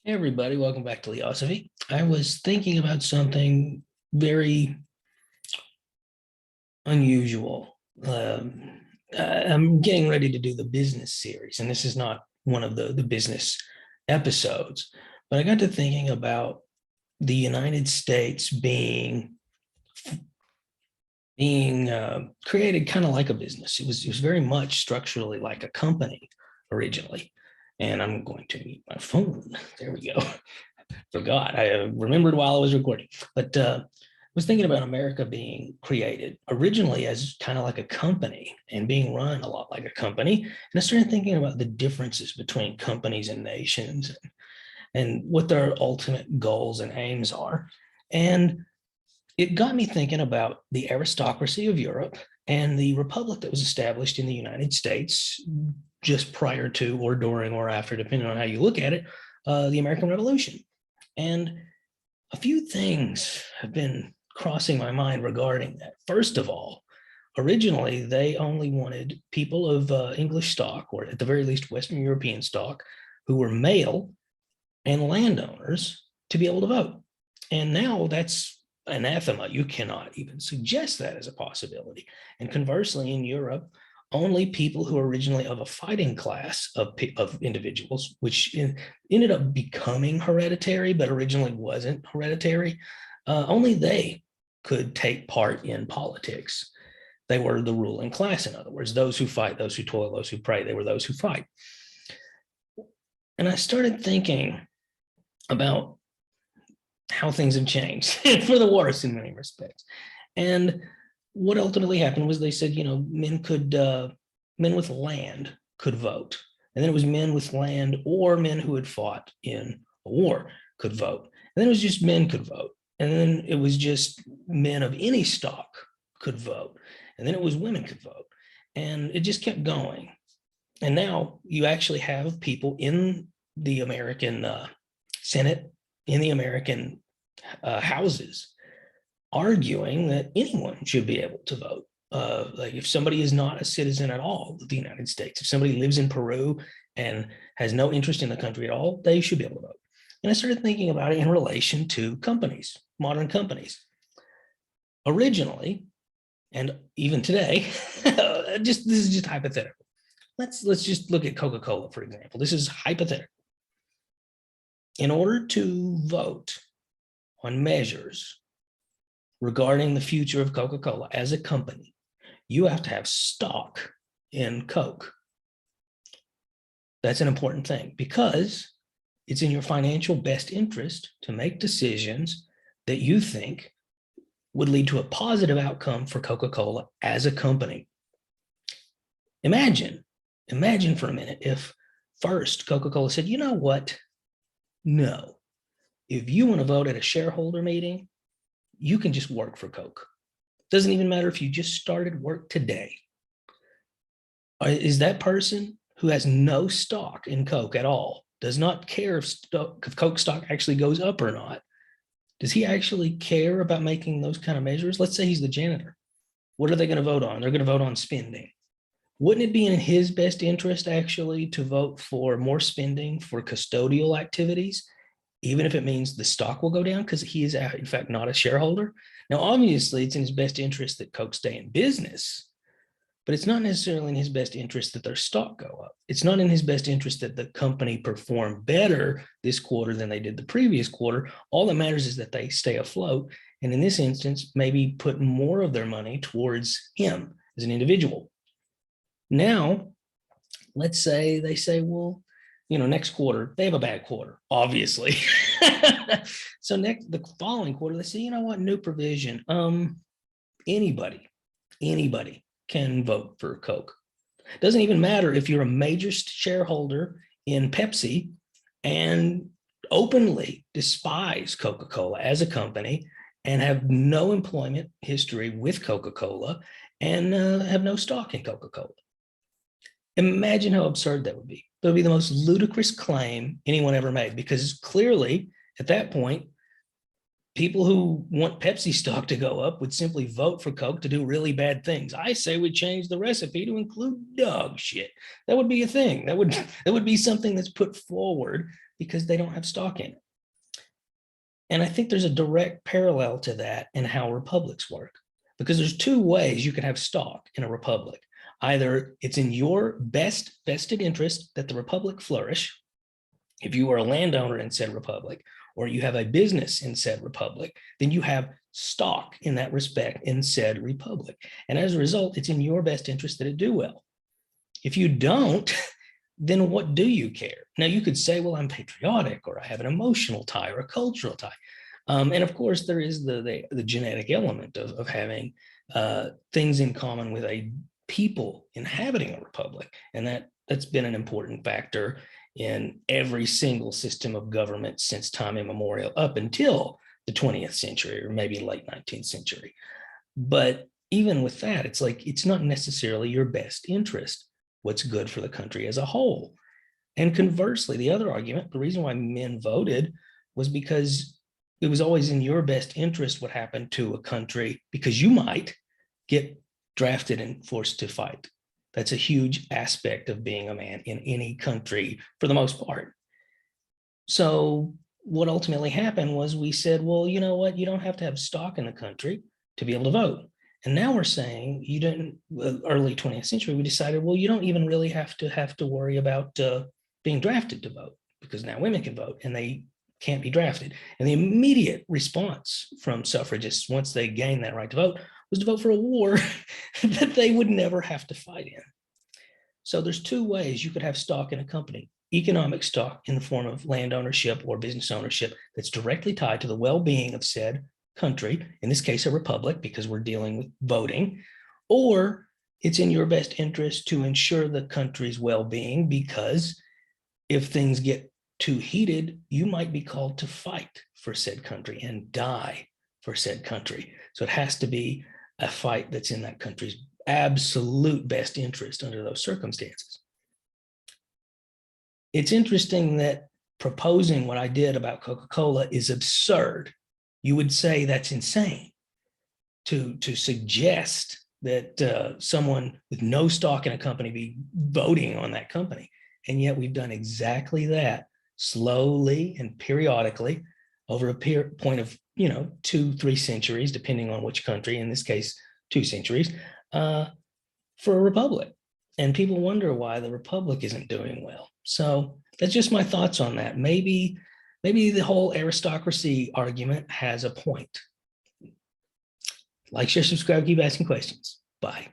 Hey everybody, welcome back to Leosophy. I was thinking about something very unusual. I'm getting ready to do the business series, and this is not one of the business episodes, but I got to thinking about the United States being created kind of like a business. It was very much structurally like a company originally. And I'm going to mute my phone. There we go. Forgot. I remembered while I was recording, but was thinking about America being created originally as kind of like a company and being run a lot like a company. And I started thinking about the differences between companies and nations and what their ultimate goals and aims are. And it got me thinking about the aristocracy of Europe and the republic that was established in the United States just prior to or during or after, depending on how you look at it, the American Revolution. And a few things have been crossing my mind regarding that. First of all, originally they only wanted people of English stock, or at the very least Western European stock, who were male and landowners to be able to vote. And now that's anathema. You cannot even suggest that as a possibility. And conversely, in Europe, only people who are originally of a fighting class of individuals, which ended up becoming hereditary, but originally wasn't hereditary, only they could take part in politics. They were the ruling class, in other words, those who fight, those who toil, those who pray, they were those who fight. And I started thinking about how things have changed for the worse in many respects. And what ultimately happened was they said, men with land could vote. And then it was men with land or men who had fought in a war could vote. And then it was just men could vote. And then it was just men of any stock could vote. And then it was women could vote. And it just kept going. And now you actually have people in the American Senate, in the American houses, arguing that anyone should be able to vote. Like if somebody is not a citizen at all of the United States, if somebody lives in Peru and has no interest in the country at all, they should be able to vote. And I started thinking about it in relation to companies, modern companies. Originally, and even today, this is just hypothetical. Let's just look at Coca-Cola, for example. This is hypothetical. In order to vote on measures regarding the future of Coca-Cola as a company, you have to have stock in Coke. That's an important thing because it's in your financial best interest to make decisions that you think would lead to a positive outcome for Coca-Cola as a company. Imagine for a minute if first Coca-Cola said, you know what? No. If you want to vote at a shareholder meeting, you can just work for Coke. Doesn't even matter if you just started work today. Is that person who has no stock in Coke at all, does not care if Coke stock actually goes up or not, does he actually care about making those kind of measures? Let's say he's the janitor. What are they going to vote on? They're going to vote on spending. Wouldn't it be in his best interest actually to vote for more spending for custodial activities, even if it means the stock will go down because he is in fact not a shareholder? Now, obviously it's in his best interest that Coke stay in business, but it's not necessarily in his best interest that their stock go up. It's not in his best interest that the company perform better this quarter than they did the previous quarter. All that matters is that they stay afloat. And in this instance, maybe put more of their money towards him as an individual. Now, let's say they say, well, next quarter, they have a bad quarter, obviously. So the following quarter, they say, you know what, new provision. Anybody can vote for Coke. Doesn't even matter if you're a major shareholder in Pepsi and openly despise Coca-Cola as a company and have no employment history with Coca-Cola and have no stock in Coca-Cola. Imagine how absurd that would be. That would be the most ludicrous claim anyone ever made, because clearly at that point, People who want Pepsi stock to go up would simply vote for Coke to do really bad things. I say we change the recipe to include dog shit. That would be a thing. That would be something that's put forward because they don't have stock in it. And I think there's a direct parallel to that in how republics work, because there's two ways you can have stock in a republic. Either it's in your best vested interest that the republic flourish, if you are a landowner in said republic, or you have a business in said republic, then you have stock in that respect in said republic. And as a result, it's in your best interest that it do well. If you don't, then what do you care? Now, you could say, well, I'm patriotic, or I have an emotional tie or a cultural tie. And of course, there is the genetic element of having things in common with a people inhabiting a republic. And that's been an important factor in every single system of government since time immemorial, up until the 20th century, or maybe late 19th century. But even with that, it's like, it's not necessarily your best interest what's good for the country as a whole. And conversely, the other argument, the reason why men voted was because it was always in your best interest what happened to a country, because you might get drafted and forced to fight. That's a huge aspect of being a man in any country for the most part. So what ultimately happened was we said, well, you know what? You don't have to have stock in the country to be able to vote. And now we're saying you didn't, early 20th century, we decided, well, you don't even really have to worry about being drafted to vote, because now women can vote and they can't be drafted. And the immediate response from suffragists, once they gained that right to vote, was to vote for a war that they would never have to fight in. So there's two ways you could have stock in a company: economic stock in the form of land ownership or business ownership that's directly tied to the well-being of said country, in this case, a republic, because we're dealing with voting, or it's in your best interest to ensure the country's well-being, because if things get too heated, you might be called to fight for said country and die for said country. So it has to be a fight that's in that country's absolute best interest under those circumstances. It's interesting that proposing what I did about Coca-Cola is absurd. You would say that's insane to suggest that someone with no stock in a company be voting on that company. And yet we've done exactly that, slowly and periodically over a point of 2-3 centuries, depending on which country, in this case 2 centuries, for a republic. And people wonder why the republic isn't doing well. So that's just my thoughts on that. Maybe the whole aristocracy argument has a point. Like, share, subscribe, keep asking questions. Bye.